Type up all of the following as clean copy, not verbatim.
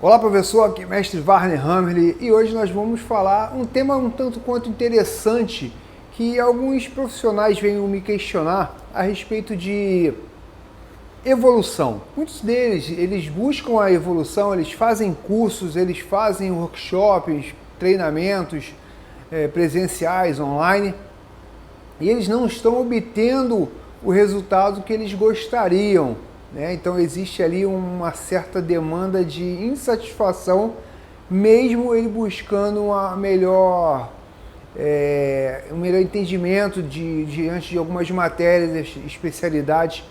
Olá professor, aqui é mestre Warner Hammerli e hoje nós vamos falar um tema um tanto quanto interessante que alguns profissionais vêm me questionar a respeito de evolução. Muitos deles, eles buscam a evolução, eles fazem cursos, eles fazem workshops, treinamentos presenciais, online, e eles não estão obtendo o resultado que eles gostariam. Então existe ali uma certa demanda de insatisfação, mesmo ele buscando um melhor entendimento diante de algumas matérias, especialidades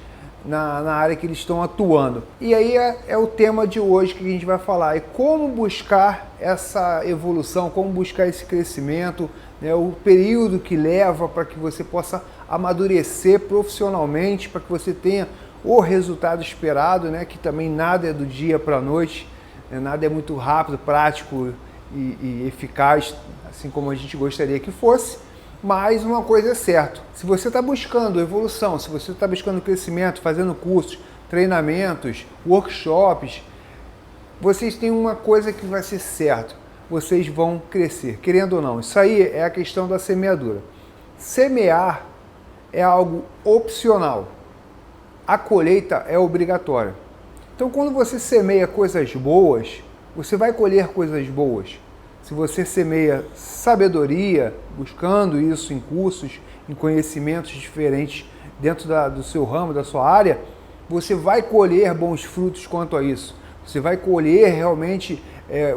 na área que eles estão atuando. E aí é o tema de hoje que a gente vai falar, é como buscar essa evolução, como buscar esse crescimento, o período que leva para que você possa amadurecer profissionalmente, para que você tenha o resultado esperado, que também nada é do dia para a noite, nada é muito rápido, prático e eficaz, assim como a gente gostaria que fosse, mas uma coisa é certa, se você está buscando evolução, se você está buscando crescimento, fazendo cursos, treinamentos, workshops, vocês têm uma coisa que vai ser certa, vocês vão crescer, querendo ou não. Isso aí é a questão da semeadura. Semear é algo opcional. A colheita é obrigatória. Então, quando você semeia coisas boas, você vai colher coisas boas. Se você semeia sabedoria, buscando isso em cursos, em conhecimentos diferentes dentro do seu ramo, da sua área, você vai colher bons frutos quanto a isso. Você vai colher realmente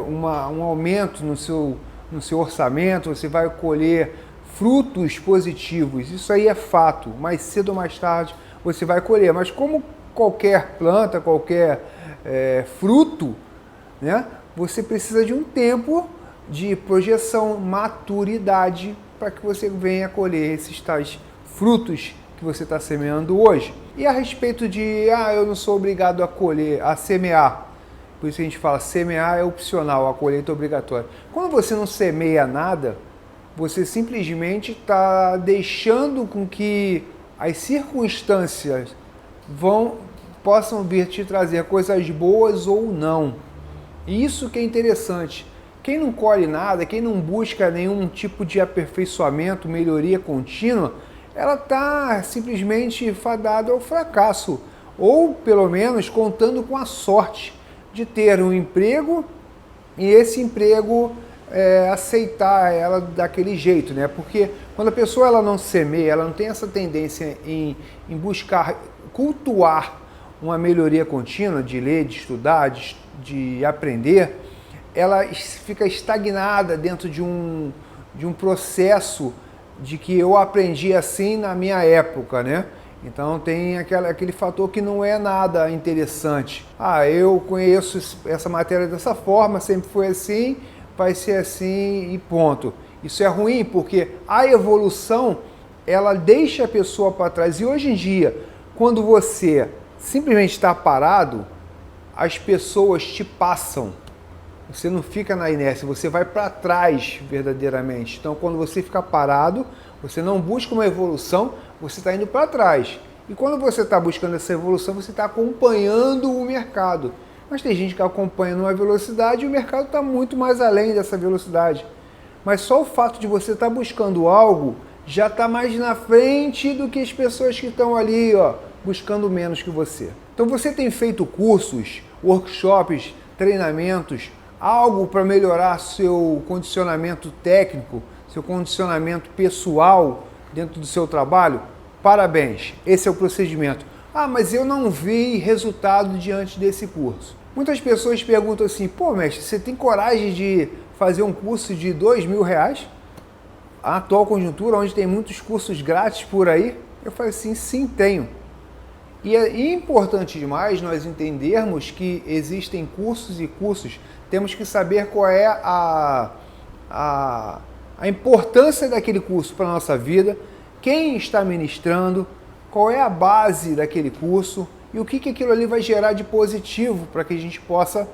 um aumento no seu orçamento, você vai colher frutos positivos. Isso aí é fato. Mais cedo ou mais tarde você vai colher, mas como qualquer planta, qualquer fruto, você precisa de um tempo de projeção, maturidade, para que você venha colher esses tais frutos que você está semeando hoje. E a respeito de, eu não sou obrigado a semear, por isso a gente fala, semear é opcional, a colheita é obrigatória. Quando você não semeia nada, você simplesmente está deixando com que as circunstâncias possam vir te trazer coisas boas ou não. E isso que é interessante. Quem não colhe nada, quem não busca nenhum tipo de aperfeiçoamento, melhoria contínua, ela está simplesmente fadada ao fracasso. Ou, pelo menos, contando com a sorte de ter um emprego e esse emprego aceitar ela daquele jeito, Porque quando a pessoa ela não semeia, ela não tem essa tendência em buscar cultuar uma melhoria contínua, de ler, de estudar, de aprender, ela fica estagnada dentro de um processo de que eu aprendi assim na minha época, Então tem aquele fator que não é nada interessante. Eu conheço essa matéria dessa forma, sempre foi assim, vai ser assim e ponto. Isso é ruim porque a evolução, ela deixa a pessoa para trás. E hoje em dia, quando você simplesmente está parado, as pessoas te passam. Você não fica na inércia, você vai para trás verdadeiramente. Então, quando você fica parado, você não busca uma evolução, você está indo para trás. E quando você está buscando essa evolução, você está acompanhando o mercado. Mas tem gente que acompanha numa velocidade e o mercado está muito mais além dessa velocidade. Mas só o fato de você estar buscando algo já está mais na frente do que as pessoas que estão ali, buscando menos que você. Então você tem feito cursos, workshops, treinamentos, algo para melhorar seu condicionamento técnico, seu condicionamento pessoal dentro do seu trabalho? Parabéns, esse é o procedimento. Mas eu não vi resultado diante desse curso. Muitas pessoas perguntam assim, mestre, você tem coragem de fazer um curso de R$2.000? A atual conjuntura, onde tem muitos cursos grátis por aí? Eu falei assim, sim, tenho. E é importante demais nós entendermos que existem cursos e cursos, temos que saber qual é a importância daquele curso para a nossa vida, quem está ministrando, qual é a base daquele curso e o que aquilo ali vai gerar de positivo para que a gente possa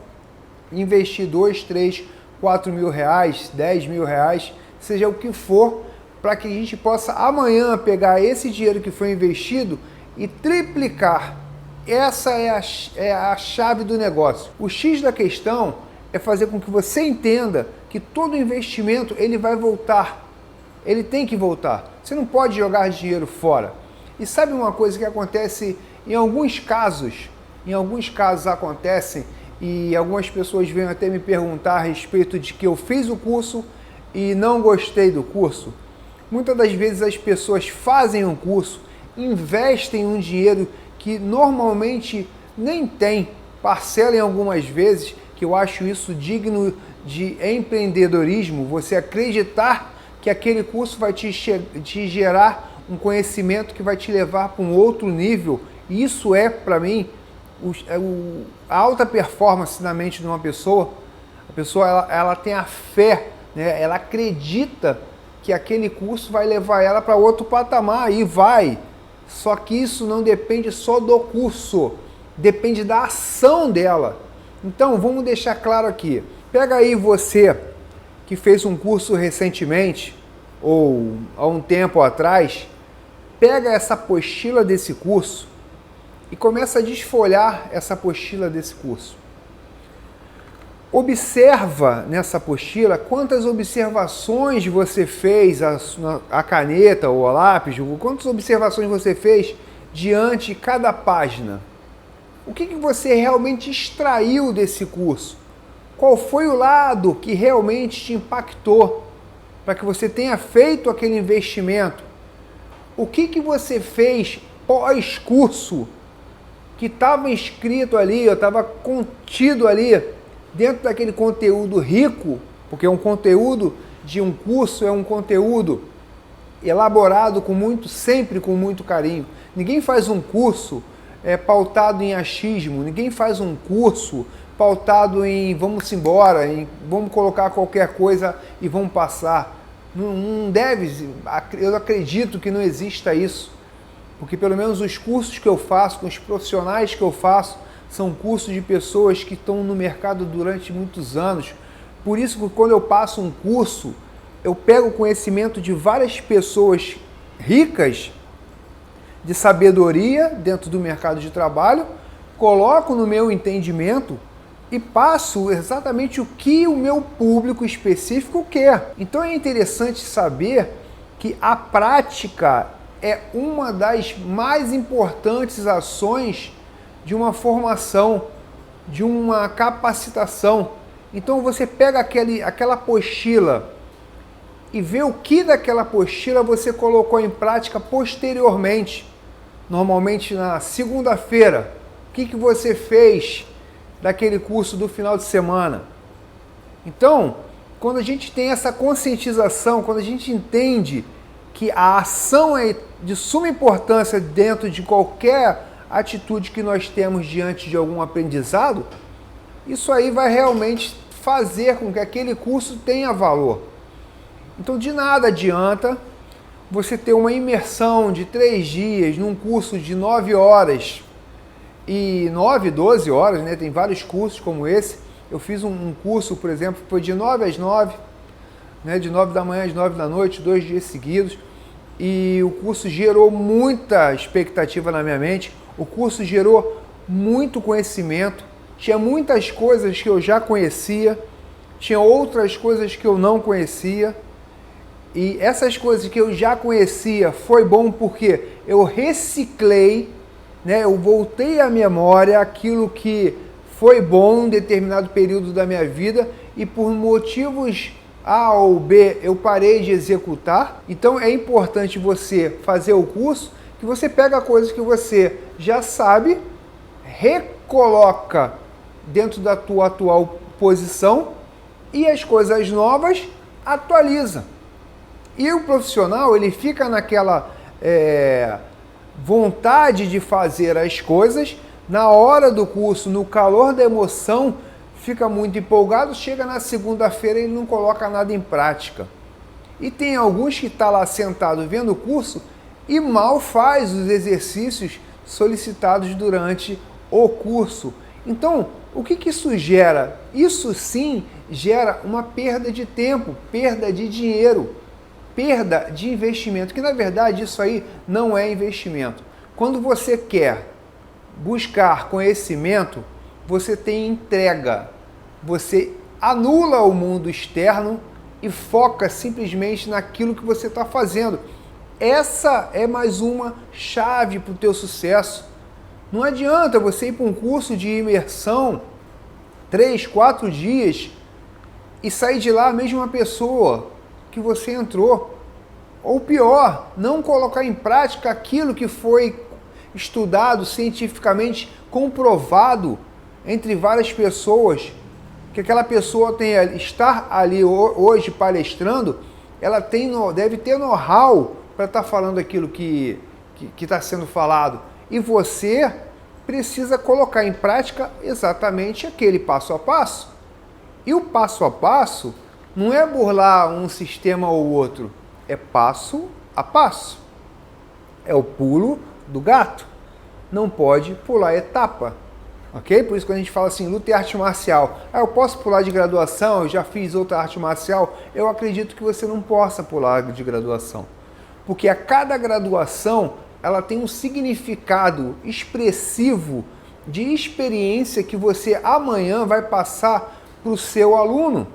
investir 2, 3, 4 mil reais, 10 mil reais, seja o que for, para que a gente possa amanhã pegar esse dinheiro que foi investido e triplicar. Essa é a chave do negócio. O X da questão é fazer com que você entenda que todo investimento ele vai voltar. Ele tem que voltar. Você não pode jogar dinheiro fora. E sabe uma coisa que acontece em alguns casos? Em alguns casos acontecem e algumas pessoas vêm até me perguntar a respeito de que eu fiz o curso e não gostei do curso. Muitas das vezes as pessoas fazem um curso, investem um dinheiro que normalmente nem tem, parcelam algumas vezes, que eu acho isso digno de empreendedorismo, você acreditar que aquele curso vai te gerar um conhecimento que vai te levar para um outro nível. E isso é, para mim, a alta performance na mente de uma pessoa. A pessoa ela tem a fé, né? Ela acredita que aquele curso vai levar ela para outro patamar, e vai. Só que isso não depende só do curso, depende da ação dela. Então, vamos deixar claro aqui. Pega aí você que fez um curso recentemente, ou há um tempo atrás, pega essa apostila desse curso e começa a desfolhar essa apostila desse curso. Observa nessa apostila quantas observações você fez, a caneta ou a lápis, quantas observações você fez diante de cada página. O que você realmente extraiu desse curso? Qual foi o lado que realmente te impactou para que você tenha feito aquele investimento? O que você fez pós-curso que estava escrito ali, estava contido ali dentro daquele conteúdo rico, porque um conteúdo de um curso é um conteúdo elaborado sempre com muito carinho. Ninguém faz um curso pautado em achismo, ninguém faz um curso pautado em vamos embora, em vamos colocar qualquer coisa e vamos passar. Não deve, eu acredito que não exista isso, porque pelo menos os cursos que eu faço, com os profissionais que eu faço, são cursos de pessoas que estão no mercado durante muitos anos. Por isso que quando eu passo um curso, eu pego o conhecimento de várias pessoas ricas de sabedoria dentro do mercado de trabalho, coloco no meu entendimento e passo exatamente o que o meu público específico quer. Então é interessante saber que a prática é uma das mais importantes ações de uma formação, de uma capacitação. Então você pega aquela apostila e vê o que daquela apostila você colocou em prática posteriormente. Normalmente na segunda-feira, o que você fez daquele curso do final de semana? Então, quando a gente tem essa conscientização, quando a gente entende que a ação é de suma importância dentro de qualquer atitude que nós temos diante de algum aprendizado, isso aí vai realmente fazer com que aquele curso tenha valor. Então, de nada adianta você ter uma imersão de 3 dias num curso de 9 horas e 9, 12 horas, né? Tem vários cursos como esse. Eu fiz um curso, por exemplo, foi de 9 às 9, né? De 9 da manhã às 9 da noite, 2 dias seguidos. E o curso gerou muita expectativa na minha mente. O curso gerou muito conhecimento. Tinha muitas coisas que eu já conhecia, tinha outras coisas que eu não conhecia. E essas coisas que eu já conhecia foi bom porque eu reciclei, né? Eu voltei à memória aquilo que foi bom em determinado período da minha vida e por motivos A ou B eu parei de executar. Então é importante você fazer o curso que você pega coisas que você já sabe, recoloca dentro da tua atual posição e as coisas novas atualiza. E o profissional, ele fica naquela vontade de fazer as coisas, na hora do curso, no calor da emoção, fica muito empolgado, chega na segunda-feira e ele não coloca nada em prática. E tem alguns que estão lá sentado vendo o curso e mal faz os exercícios solicitados durante o curso. Então, o que isso gera? Isso sim gera uma perda de tempo, perda de dinheiro, perda de investimento, que na verdade isso aí não é investimento. Quando você quer buscar conhecimento, você tem entrega, você anula o mundo externo e foca simplesmente naquilo que você está fazendo. Essa é mais uma chave para o teu sucesso. Não adianta você ir para um curso de imersão 3, 4 dias e sair de lá a mesma pessoa que você entrou. Ou pior, não colocar em prática aquilo que foi estudado, cientificamente comprovado entre várias pessoas, que aquela pessoa estar ali hoje palestrando, ela deve ter know-how para estar falando aquilo que está sendo falado. E você precisa colocar em prática exatamente aquele passo a passo. E o passo a passo não é burlar um sistema ou outro, é passo a passo. É o pulo do gato. Não pode pular etapa. Ok? Por isso quando a gente fala assim, luta e arte marcial, eu posso pular de graduação, eu já fiz outra arte marcial, eu acredito que você não possa pular de graduação. Porque a cada graduação, ela tem um significado expressivo de experiência que você amanhã vai passar para o seu aluno.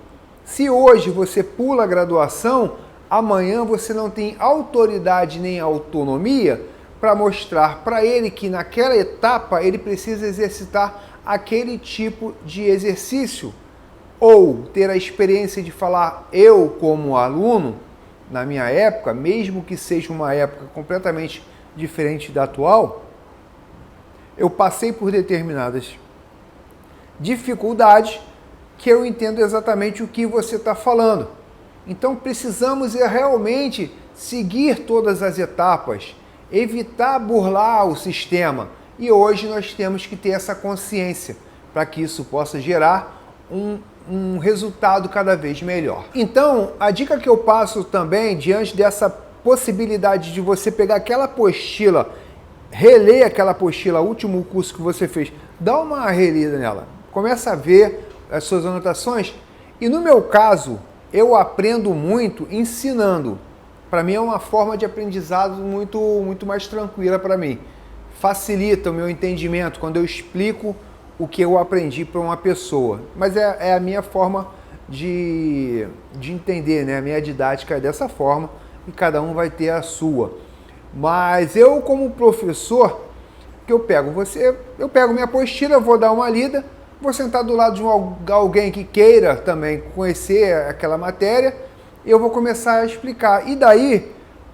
Se hoje você pula a graduação, amanhã você não tem autoridade nem autonomia para mostrar para ele que naquela etapa ele precisa exercitar aquele tipo de exercício. Ou ter a experiência de falar, eu como aluno, na minha época, mesmo que seja uma época completamente diferente da atual, eu passei por determinadas dificuldades que eu entendo exatamente o que você está falando. Então precisamos realmente seguir todas as etapas, evitar burlar o sistema. E hoje nós temos que ter essa consciência para que isso possa gerar um resultado cada vez melhor. Então, a dica que eu passo também, diante dessa possibilidade de você pegar aquela apostila, reler aquela apostila, o último curso que você fez, dá uma relida nela, começa a ver as suas anotações. E no meu caso, eu aprendo muito ensinando. Para mim é uma forma de aprendizado muito mais tranquila para mim. Facilita o meu entendimento quando eu explico o que eu aprendi para uma pessoa. Mas é a minha forma de entender, né? A minha didática é dessa forma e cada um vai ter a sua. Mas eu, como professor, que eu pego minha apostila, vou dar uma lida, vou sentar do lado de alguém que queira também conhecer aquela matéria, eu vou começar a explicar. E daí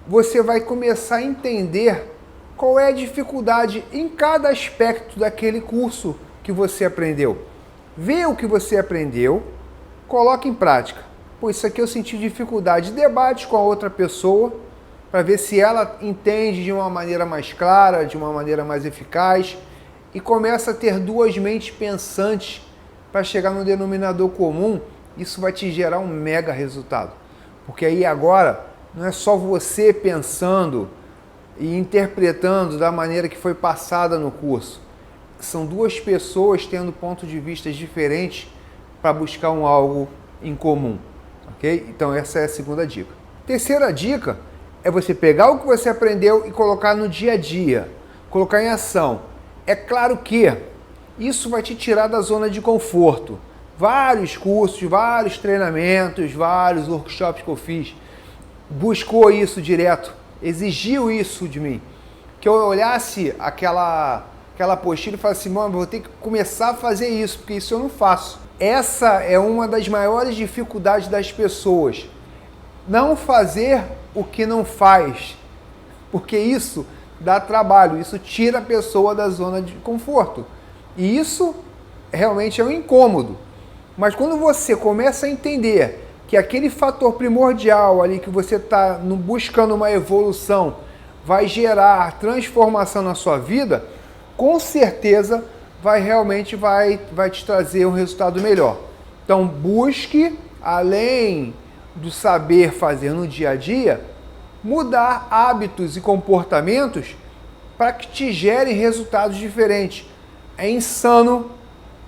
você vai começar a entender qual é a dificuldade em cada aspecto daquele curso que você aprendeu. Vê o que você aprendeu, coloque em prática. Pô, isso aqui eu senti dificuldade. Debate com a outra pessoa para ver se ela entende de uma maneira mais clara, de uma maneira mais eficaz, e começa a ter duas mentes pensantes para chegar no denominador comum. Isso vai te gerar um mega resultado. Porque aí agora não é só você pensando e interpretando da maneira que foi passada no curso. São duas pessoas tendo pontos de vista diferentes para buscar algo em comum. Ok? Então essa é a segunda dica. Terceira dica é você pegar o que você aprendeu e colocar no dia a dia, colocar em ação. É claro que isso vai te tirar da zona de conforto. Vários cursos, vários treinamentos, vários workshops que eu fiz, buscou isso direto, exigiu isso de mim. Que eu olhasse aquela apostila e falasse assim, mano, vou ter que começar a fazer isso, porque isso eu não faço. Essa é uma das maiores dificuldades das pessoas. Não fazer o que não faz, porque isso dá trabalho, isso tira a pessoa da zona de conforto. E isso realmente é um incômodo. Mas quando você começa a entender que aquele fator primordial ali que você está buscando uma evolução vai gerar transformação na sua vida, com certeza vai te trazer um resultado melhor. Então busque, além do saber fazer no dia a dia, mudar hábitos e comportamentos para que te gerem resultados diferentes. É insano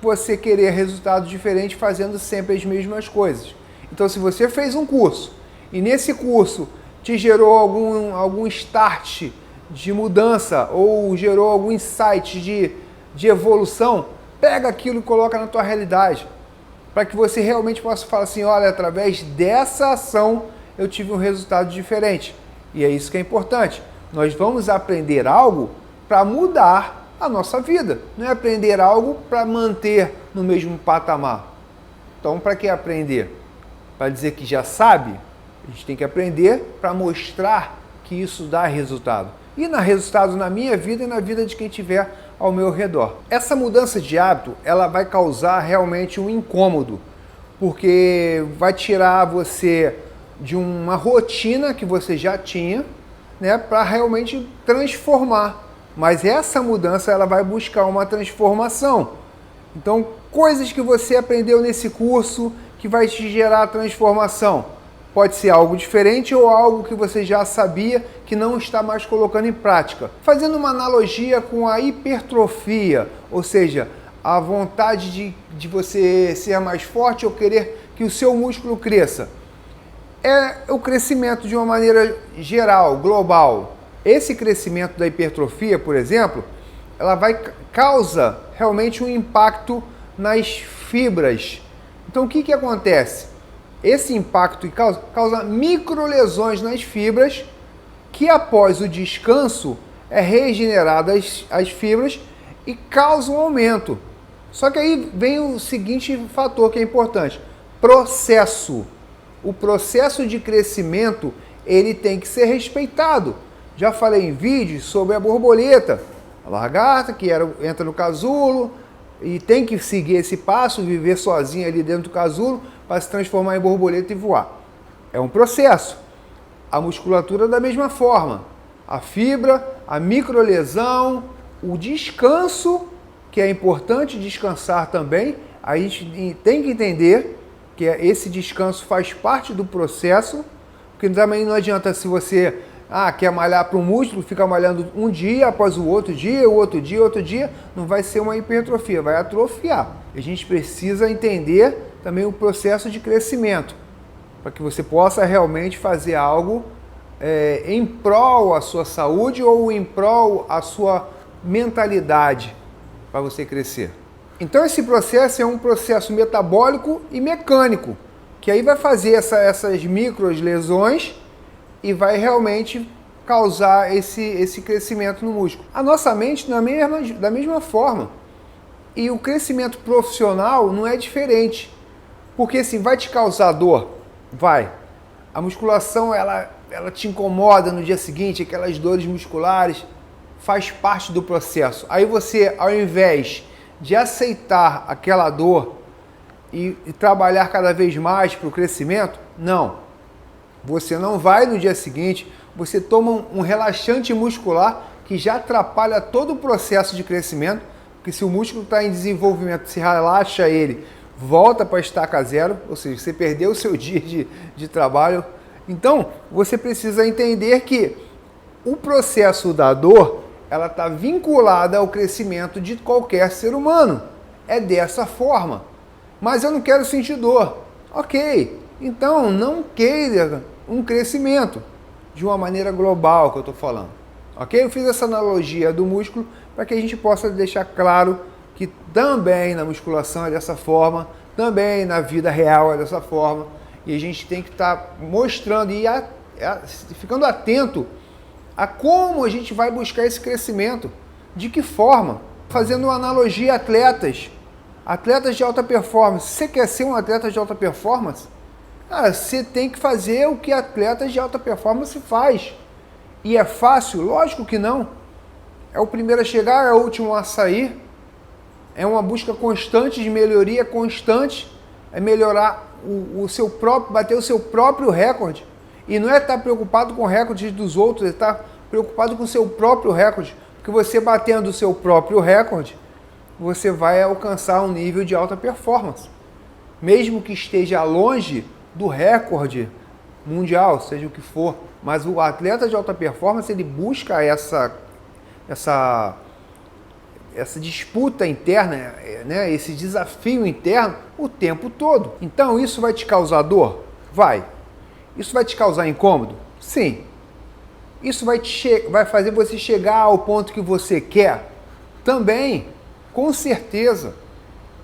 você querer resultados diferentes fazendo sempre as mesmas coisas. Então, se você fez um curso e nesse curso te gerou algum start de mudança ou gerou algum insight de evolução, pega aquilo e coloca na tua realidade para que você realmente possa falar assim, olha, através dessa ação eu tive um resultado diferente. E é isso que é importante. Nós vamos aprender algo para mudar a nossa vida. Não é aprender algo para manter no mesmo patamar. Então, para que aprender? Para dizer que já sabe? A gente tem que aprender para mostrar que isso dá resultado. E dá resultado na minha vida e na vida de quem estiver ao meu redor. Essa mudança de hábito, ela vai causar realmente um incômodo, porque vai tirar você de uma rotina que você já tinha, né, para realmente transformar. Mas essa mudança, ela vai buscar uma transformação. Então, coisas que você aprendeu nesse curso que vai te gerar transformação. Pode ser algo diferente ou algo que você já sabia que não está mais colocando em prática. Fazendo uma analogia com a hipertrofia, ou seja, a vontade de você ser mais forte ou querer que o seu músculo cresça. É o crescimento de uma maneira geral, global. Esse crescimento da hipertrofia, por exemplo, ela causa realmente um impacto nas fibras. Então o que acontece? Esse impacto causa microlesões nas fibras, que após o descanso é regenerada as fibras e causa um aumento. Só que aí vem o seguinte fator que é importante: processo. O processo de crescimento, ele tem que ser respeitado. Já falei em vídeos sobre a borboleta, a lagarta que entra no casulo e tem que seguir esse passo, viver sozinha ali dentro do casulo para se transformar em borboleta e voar. É um processo. A musculatura da mesma forma. A fibra, a microlesão, o descanso, que é importante descansar também. A gente tem que entender que esse descanso faz parte do processo, porque também não adianta se você quer malhar para um músculo, fica malhando um dia após o outro dia, não vai ser uma hipertrofia, vai atrofiar. A gente precisa entender também o processo de crescimento, para que você possa realmente fazer algo em prol à sua saúde ou em prol à sua mentalidade para você crescer. Então esse processo é um processo metabólico e mecânico, que aí vai fazer essas microlesões e vai realmente causar esse crescimento no músculo. A nossa mente da mesma forma. E o crescimento profissional não é diferente. Porque assim, vai te causar dor? Vai. A musculação, ela te incomoda no dia seguinte, aquelas dores musculares, faz parte do processo. Aí você, ao invés de aceitar aquela dor e trabalhar cada vez mais para o crescimento, não. Você não vai no dia seguinte, você toma um relaxante muscular que já atrapalha todo o processo de crescimento, porque se o músculo está em desenvolvimento, se relaxa ele, volta para a estaca zero, ou seja, você perdeu o seu dia de trabalho. Então, você precisa entender que o processo da dor, ela está vinculada ao crescimento de qualquer ser humano. É dessa forma. Mas eu não quero sentir dor. Ok, então não queira um crescimento de uma maneira global que eu estou falando. Ok? Eu fiz essa analogia do músculo para que a gente possa deixar claro que também na musculação é dessa forma, também na vida real é dessa forma, e a gente tem que estar mostrando e ficando atento a como a gente vai buscar esse crescimento, de que forma, fazendo uma analogia a atletas de alta performance. Se você quer ser um atleta de alta performance, você tem que fazer o que atletas de alta performance faz. E é fácil? Lógico que não. É o primeiro a chegar, é o último a sair. É uma busca constante de melhoria constante. É melhorar o seu próprio, bater o seu próprio recorde. E não é estar preocupado com o recorde dos outros, é estar preocupado com o seu próprio recorde. Porque você batendo o seu próprio recorde, você vai alcançar um nível de alta performance. Mesmo que esteja longe do recorde mundial, seja o que for. Mas o atleta de alta performance, ele busca essa disputa interna, né? Esse desafio interno o tempo todo. Então isso vai te causar dor? Vai. Isso vai te causar incômodo? Sim. Isso vai fazer você chegar ao ponto que você quer? Também, com certeza.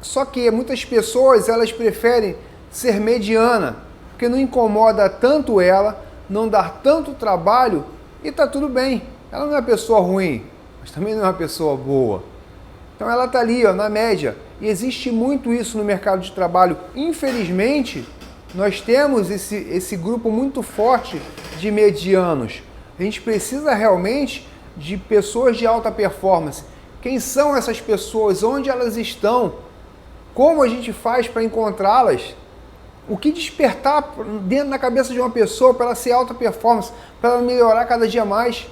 Só que muitas pessoas, elas preferem ser mediana, porque não incomoda tanto ela, não dá tanto trabalho e tá tudo bem. Ela não é uma pessoa ruim, mas também não é uma pessoa boa. Então ela tá ali, ó, na média. E existe muito isso no mercado de trabalho. Infelizmente, nós temos esse grupo muito forte de medianos. A gente precisa realmente de pessoas de alta performance. Quem são essas pessoas? Onde elas estão? Como a gente faz para encontrá-las? O que despertar dentro da cabeça de uma pessoa para ela ser alta performance, para ela melhorar cada dia mais?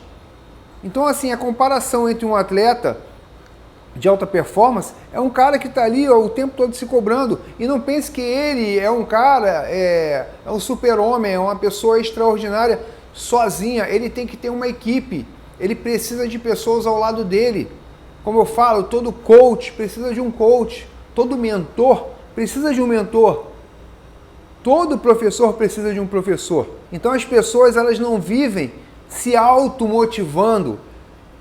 Então, assim, a comparação entre um atleta de alta performance é um cara que está ali, ó, o tempo todo se cobrando, e não pense que ele é um cara, é um super-homem, é uma pessoa extraordinária sozinha. Ele tem que ter uma equipe, ele precisa de pessoas ao lado dele. Como eu falo, todo coach precisa de um coach, todo mentor precisa de um mentor, todo professor precisa de um professor. Então as pessoas, elas não vivem se automotivando.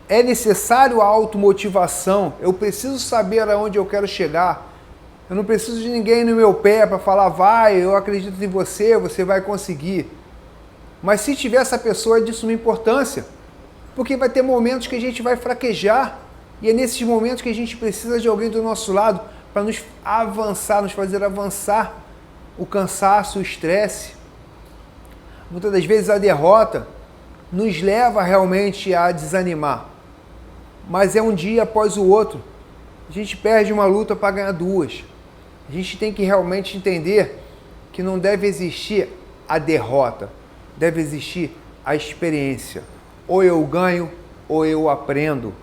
É necessário a automotivação. Eu preciso saber aonde eu quero chegar. Eu não preciso de ninguém no meu pé para falar, vai, eu acredito em você, você vai conseguir. Mas se tiver essa pessoa, é de suma importância. Porque vai ter momentos que a gente vai fraquejar. E é nesses momentos que a gente precisa de alguém do nosso lado para nos avançar, nos fazer avançar o cansaço, o estresse. Muitas das vezes a derrota nos leva realmente a desanimar. Mas é um dia após o outro. A gente perde uma luta para ganhar duas. A gente tem que realmente entender que não deve existir a derrota. Deve existir a experiência. Ou eu ganho, ou eu aprendo.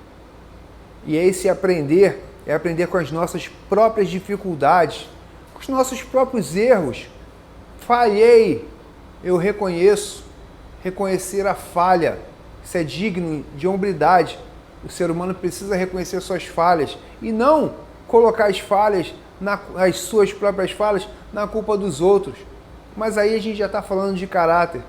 E esse aprender é aprender com as nossas próprias dificuldades, com os nossos próprios erros. Falhei, eu reconheço. Reconhecer a falha, isso é digno de hombridade. O ser humano precisa reconhecer suas falhas e não colocar as falhas, as suas próprias falhas, na culpa dos outros. Mas aí a gente já está falando de caráter.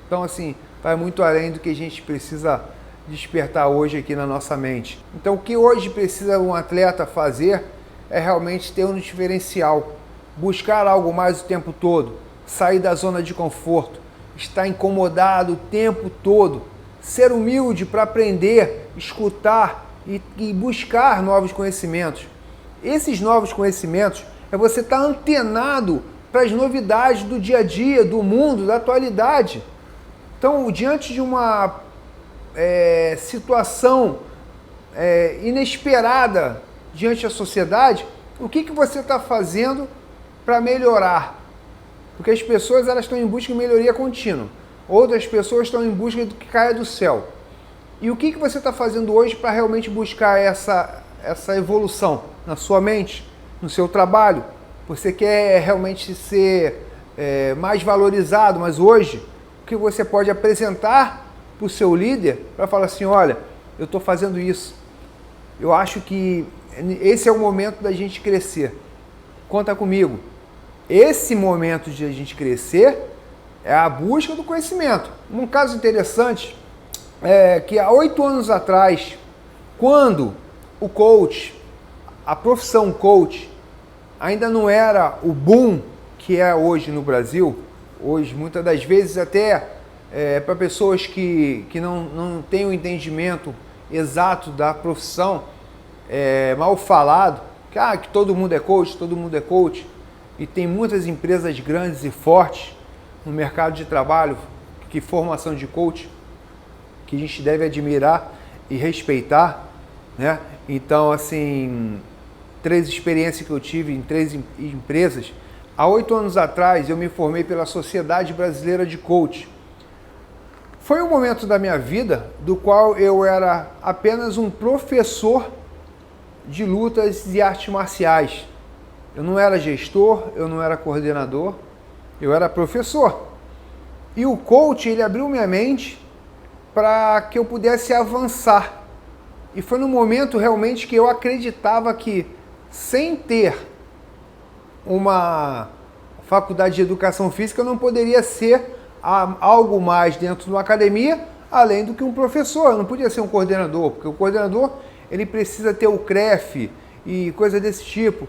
Então, assim, vai muito além do que a gente precisa despertar hoje aqui na nossa mente. Então, o que hoje precisa um atleta fazer é realmente ter um diferencial, buscar algo mais o tempo todo, sair da zona de conforto, estar incomodado o tempo todo, ser humilde para aprender, escutar e buscar novos conhecimentos. Esses novos conhecimentos é você estar antenado para as novidades do dia a dia, do mundo, da atualidade. Então, diante de uma situação inesperada diante da sociedade, o que você está fazendo para melhorar? Porque as pessoas, elas estão em busca de melhoria contínua. Outras pessoas estão em busca do que caia do céu. E o que você está fazendo hoje para realmente buscar essa evolução na sua mente, no seu trabalho? Você quer realmente ser mais valorizado, mas hoje, o que você pode apresentar para o seu líder para falar assim, olha, eu estou fazendo isso. Eu acho que esse é o momento da gente crescer. Conta comigo. Esse momento de a gente crescer é a busca do conhecimento. Um caso interessante é que há 8 anos atrás, quando o coach, a profissão coach, ainda não era o boom que é hoje no Brasil, hoje muitas das vezes até para pessoas que não têm o entendimento exato da profissão, mal falado, que todo mundo é coach, e tem muitas empresas grandes e fortes no mercado de trabalho, que formação de coach, que a gente deve admirar e respeitar, né? Então, assim, 3 experiências que eu tive em 3 empresas. Há 8 anos atrás, eu me formei pela Sociedade Brasileira de Coach. Foi um momento da minha vida do qual eu era apenas um professor de lutas e artes marciais. Eu não era gestor, eu não era coordenador, eu era professor. E o coach, ele abriu minha mente para que eu pudesse avançar. E foi no momento realmente que eu acreditava que, sem ter uma faculdade de educação física, eu não poderia ser algo mais dentro de uma academia, além do que um professor. Eu não podia ser um coordenador, porque o coordenador, ele precisa ter o CREF e coisa desse tipo.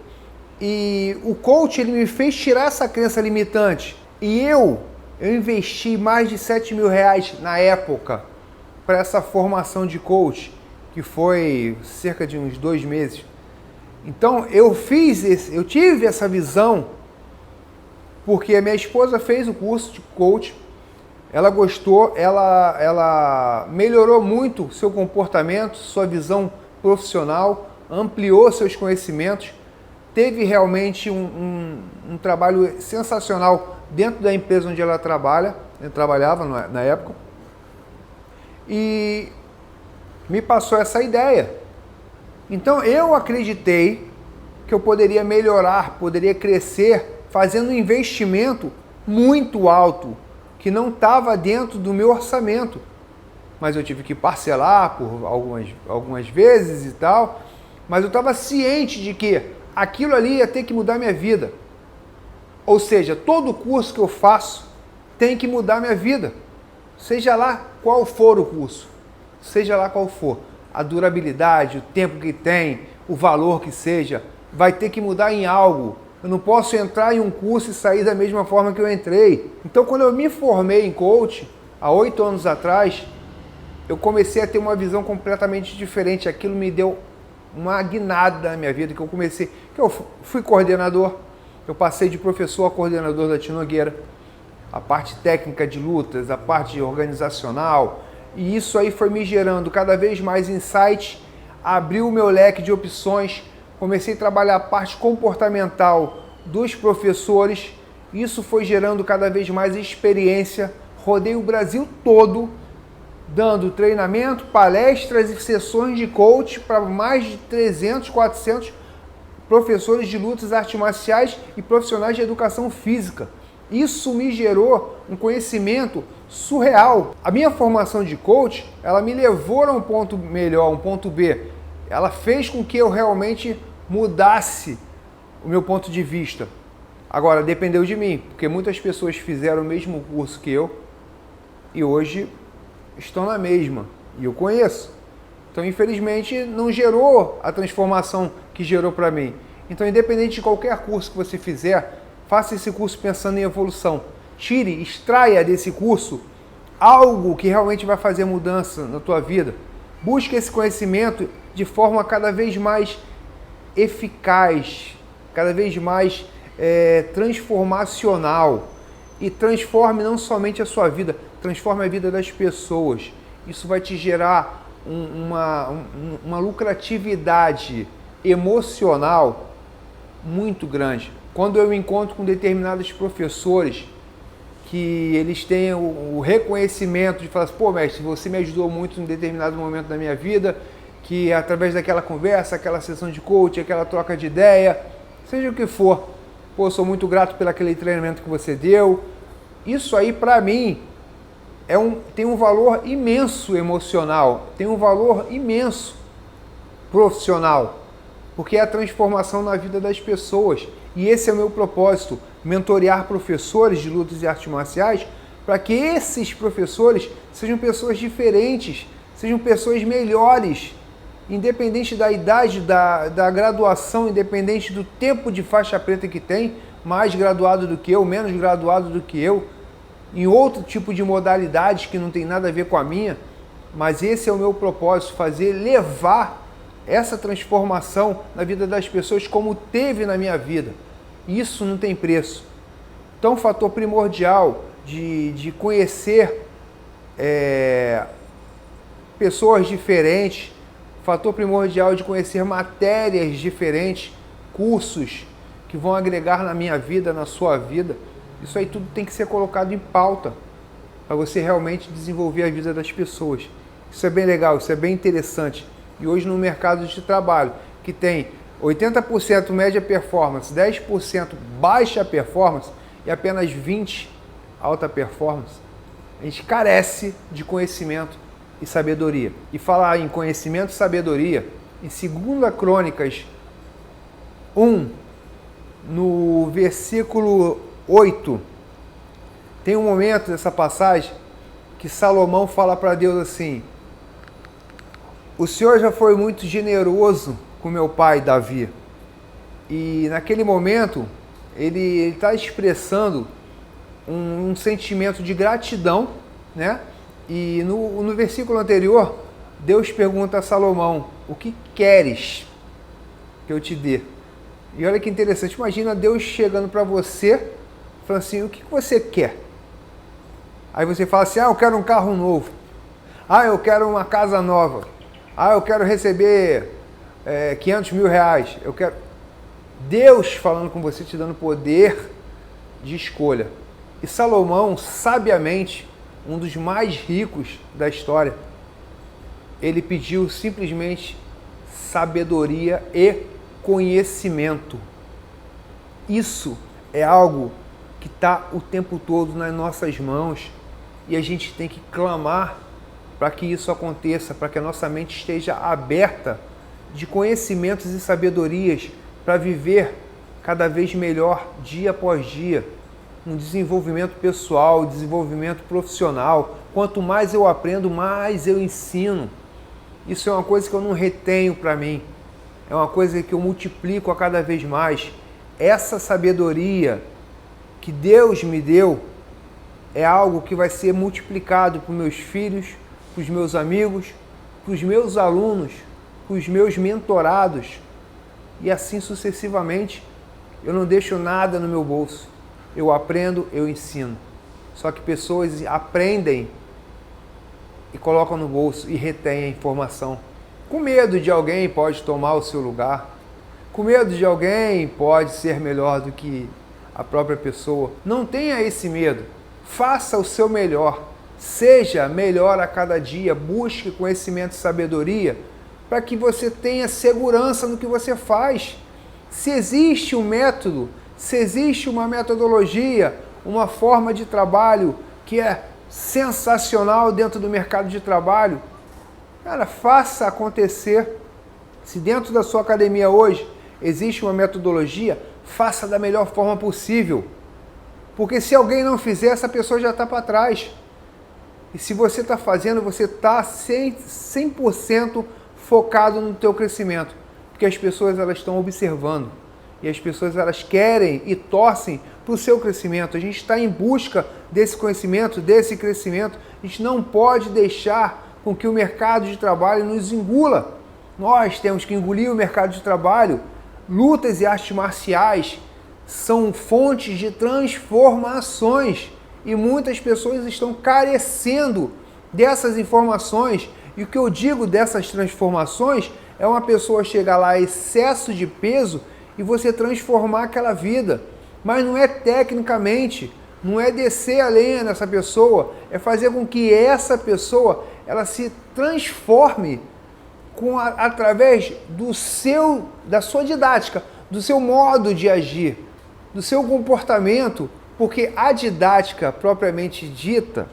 E o coach, ele me fez tirar essa crença limitante. E eu investi mais de R$7.000 na época para essa formação de coach, que foi cerca de uns 2 meses. Então eu tive essa visão porque a minha esposa fez o curso de coach, ela gostou, ela melhorou muito seu comportamento, sua visão profissional, ampliou seus conhecimentos, teve realmente um trabalho sensacional dentro da empresa onde ela trabalhava na época, e me passou essa ideia. Então eu acreditei que eu poderia melhorar, poderia crescer, fazendo um investimento muito alto, que não estava dentro do meu orçamento. Mas eu tive que parcelar por algumas vezes e tal, mas eu estava ciente de que aquilo ali ia ter que mudar minha vida. Ou seja, todo curso que eu faço tem que mudar minha vida. Seja lá qual for o curso, seja lá qual for, a durabilidade, o tempo que tem, o valor que seja, vai ter que mudar em algo. Eu não posso entrar em um curso e sair da mesma forma que eu entrei. Então, quando eu me formei em coach, há 8 anos atrás, eu comecei a ter uma visão completamente diferente. Aquilo me deu uma guinada na minha vida, que eu fui coordenador, eu passei de professor a coordenador da Tino Nogueira, a parte técnica de lutas, a parte organizacional, e isso aí foi me gerando cada vez mais insights, abriu o meu leque de opções, comecei a trabalhar a parte comportamental dos professores, isso foi gerando cada vez mais experiência, rodei o Brasil todo, dando treinamento, palestras e sessões de coach para mais de 300, 400 professores de lutas, artes marciais e profissionais de educação física. Isso me gerou um conhecimento surreal. A minha formação de coach, ela me levou a um ponto melhor, um ponto B. Ela fez com que eu realmente mudasse o meu ponto de vista. Agora, dependeu de mim, porque muitas pessoas fizeram o mesmo curso que eu e hoje estão na mesma, e eu conheço. Então, infelizmente, não gerou a transformação que gerou para mim. Então, independente de qualquer curso que você fizer, faça esse curso pensando em evolução. Tire, extraia desse curso algo que realmente vai fazer mudança na tua vida. Busque esse conhecimento de forma cada vez mais eficaz, cada vez mais transformacional. E transforme não somente a sua vida, transforme a vida das pessoas. Isso vai te gerar uma lucratividade emocional muito grande. Quando eu me encontro com determinados professores que eles têm o reconhecimento de falar assim, pô, mestre, você me ajudou muito em determinado momento da minha vida, que através daquela conversa, aquela sessão de coaching, aquela troca de ideia, seja o que for, pô, sou muito grato pelo aquele treinamento que você deu. Isso aí, para mim, tem um valor imenso emocional, tem um valor imenso profissional, porque é a transformação na vida das pessoas. E esse é o meu propósito, mentorear professores de lutas e artes marciais, para que esses professores sejam pessoas diferentes, sejam pessoas melhores, independente da idade, da graduação, independente do tempo de faixa preta que tem, mais graduado do que eu, menos graduado do que eu, em outro tipo de modalidade que não tem nada a ver com a minha, mas esse é o meu propósito, levar essa transformação na vida das pessoas como teve na minha vida. Isso não tem preço. Então, o fator primordial de conhecer pessoas diferentes, fator primordial de conhecer matérias diferentes, cursos que vão agregar na minha vida, na sua vida, isso aí tudo tem que ser colocado em pauta para você realmente desenvolver a vida das pessoas. Isso é bem legal, isso é bem interessante. E hoje no mercado de trabalho, que tem 80% média performance, 10% baixa performance e apenas 20% alta performance, a gente carece de conhecimento e sabedoria. E falar em conhecimento e sabedoria, em 2 Crônicas 1, no versículo 8, tem um momento dessa passagem que Salomão fala para Deus assim: o Senhor já foi muito generoso com meu pai Davi, E naquele momento, ele está expressando um sentimento de gratidão, né? E no versículo anterior, Deus pergunta a Salomão: o que queres que eu te dê? E olha que interessante, imagina Deus chegando para você, falando assim: o que você quer? Aí você fala assim: eu quero um carro novo. Eu quero uma casa nova. Eu quero receber 500 mil reais. Eu quero... Deus falando com você, te dando poder de escolha. E Salomão, sabiamente, um dos mais ricos da história, ele pediu simplesmente sabedoria e conhecimento. Isso é algo que está o tempo todo nas nossas mãos e a gente tem que clamar para que isso aconteça, para que a nossa mente esteja aberta de conhecimentos e sabedorias para viver cada vez melhor dia após dia, um desenvolvimento pessoal, desenvolvimento profissional. Quanto mais eu aprendo, mais eu ensino. Isso é uma coisa que eu não retenho para mim, é uma coisa que eu multiplico a cada vez mais. Essa sabedoria que Deus me deu é algo que vai ser multiplicado para os meus filhos, para os meus amigos, para os meus alunos, para os meus mentorados e assim sucessivamente. Eu não deixo nada no meu bolso. Eu aprendo, eu ensino. Só que pessoas aprendem e colocam no bolso e retêm a informação. Com medo de alguém pode tomar o seu lugar. Com medo de alguém pode ser melhor do que a própria pessoa. Não tenha esse medo. Faça o seu melhor. Seja melhor a cada dia. Busque conhecimento e sabedoria para que você tenha segurança no que você faz. Se existe um método, se existe uma metodologia, uma forma de trabalho que é sensacional dentro do mercado de trabalho, cara, faça acontecer. Se dentro da sua academia hoje existe uma metodologia, faça da melhor forma possível. Porque se alguém não fizer, essa pessoa já está para trás. E se você está fazendo, você está 100% focado no teu crescimento. Porque as pessoas elas estão observando. E as pessoas elas querem e torcem para o seu crescimento. A gente está em busca desse conhecimento, desse crescimento. A gente não pode deixar com que o mercado de trabalho nos engula. Nós temos que engolir o mercado de trabalho. Lutas e artes marciais são fontes de transformações. E muitas pessoas estão carecendo dessas informações. E o que eu digo dessas transformações é uma pessoa chegar lá a excesso de peso e você transformar aquela vida. Mas não é tecnicamente, não é descer a lenha nessa pessoa, é fazer com que essa pessoa ela se transforme através da sua didática, do seu modo de agir, do seu comportamento, porque a didática propriamente dita,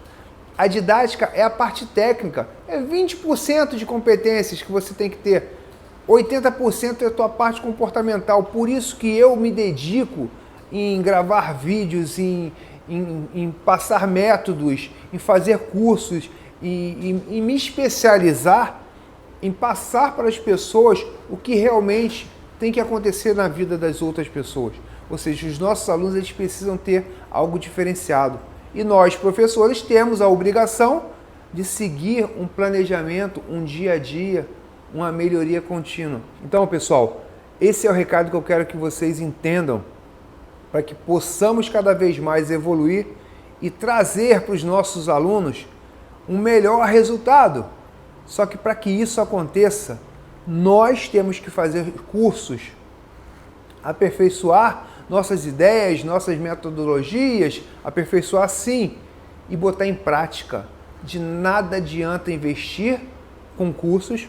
a didática é a parte técnica, é 20% de competências que você tem que ter, 80% é a tua parte comportamental. Por isso que eu me dedico em gravar vídeos, em passar métodos, em fazer cursos, em me especializar, em passar para as pessoas o que realmente tem que acontecer na vida das outras pessoas. Ou seja, os nossos alunos eles precisam ter algo diferenciado. E nós, professores, temos a obrigação de seguir um planejamento, um dia a dia, uma melhoria contínua. Então, pessoal, esse é o recado que eu quero que vocês entendam, para que possamos cada vez mais evoluir e trazer para os nossos alunos um melhor resultado. Só que para que isso aconteça, nós temos que fazer cursos, aperfeiçoar nossas ideias, nossas metodologias, aperfeiçoar sim e botar em prática. De nada adianta investir com cursos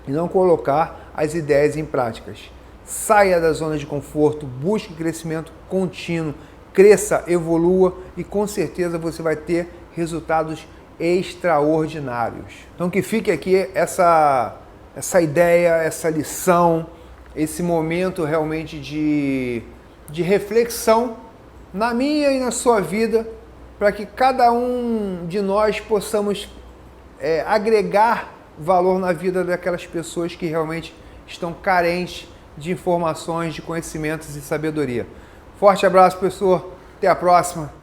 e não colocar as ideias em práticas. Saia da zona de conforto, busque crescimento contínuo, cresça, evolua e com certeza você vai ter resultados extraordinários. Então que fique aqui essa ideia, essa lição, esse momento realmente de reflexão na minha e na sua vida, para que cada um de nós possamos agregar valor na vida daquelas pessoas que realmente estão carentes de informações, de conhecimentos e sabedoria. Forte abraço, professor. Até a próxima.